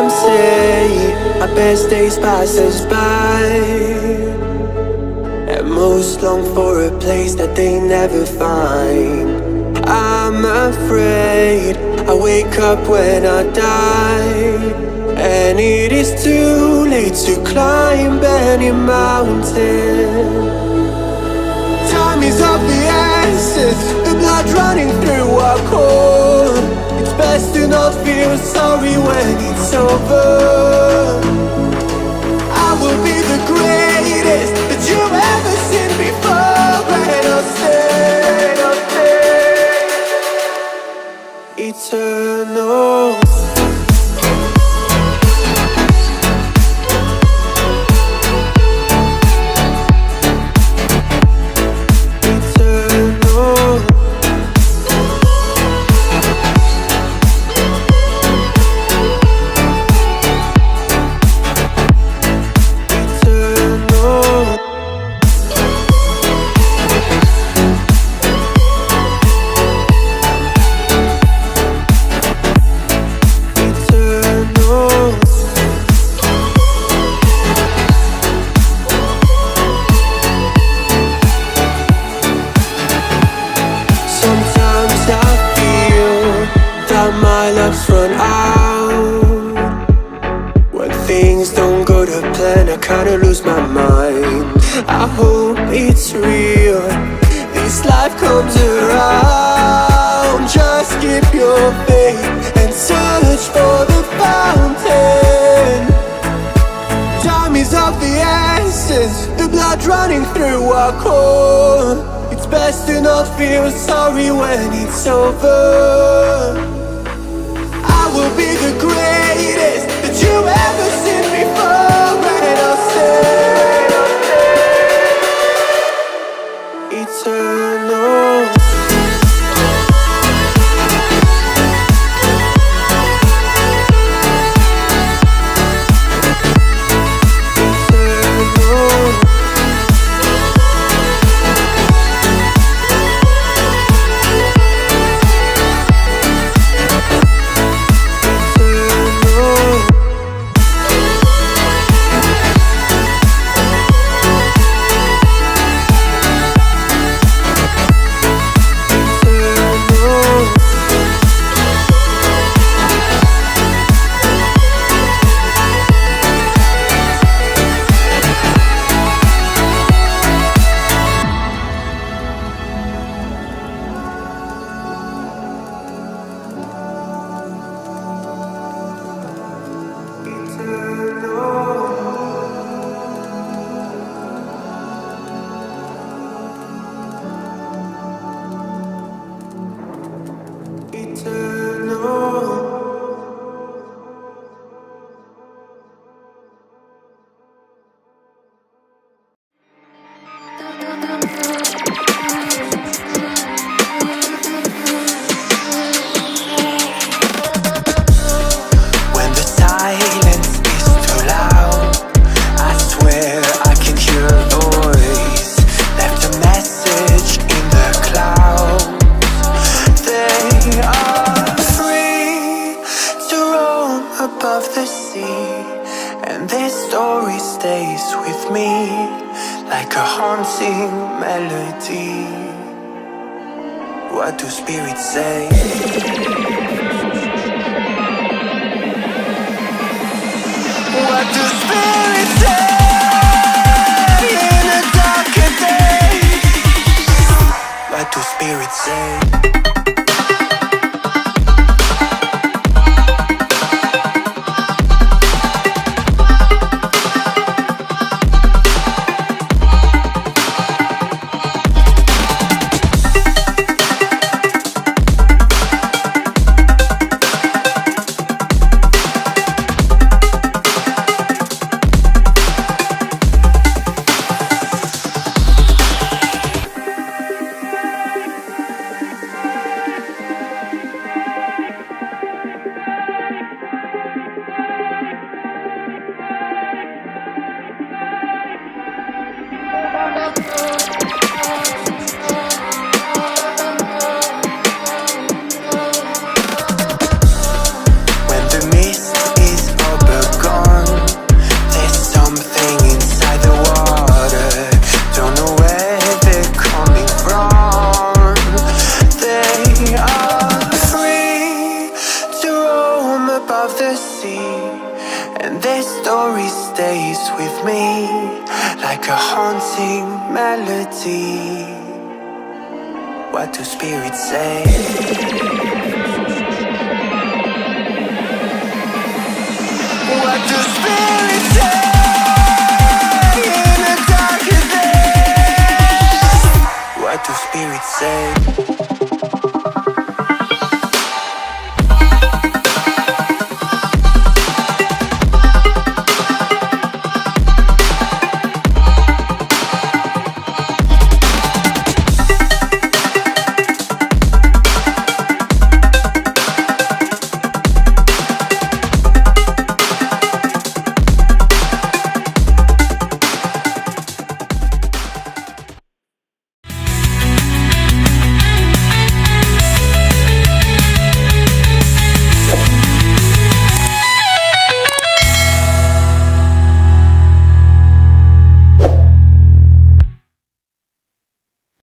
Some say our best days pass us by, and most long for a place that they never find. I'm afraid I wake up when I die, and it is too late to climb any mountain. Time is of the essence, the blood running through our core. It's best to not feel sorry when it's over. I will be the greatest that you've ever seen before, and I'll stay eternal. My luck's run out. When things don't go to plan, I kinda lose my mind. I hope it's real, this life comes around. Just keep your faith and search for the fountain. Time is of the essence, the blood running through our core. It's best to not feel sorry when it's over. I will be the greatest that you've ever seen before, and I'll stay eternal. Like a haunting melody. What do spirits say? What do spirits say in a darker day? What do spirits say? And their story stays with me like a haunting melody. What do spirits say? What do spirits say in the darker days? What do spirits say?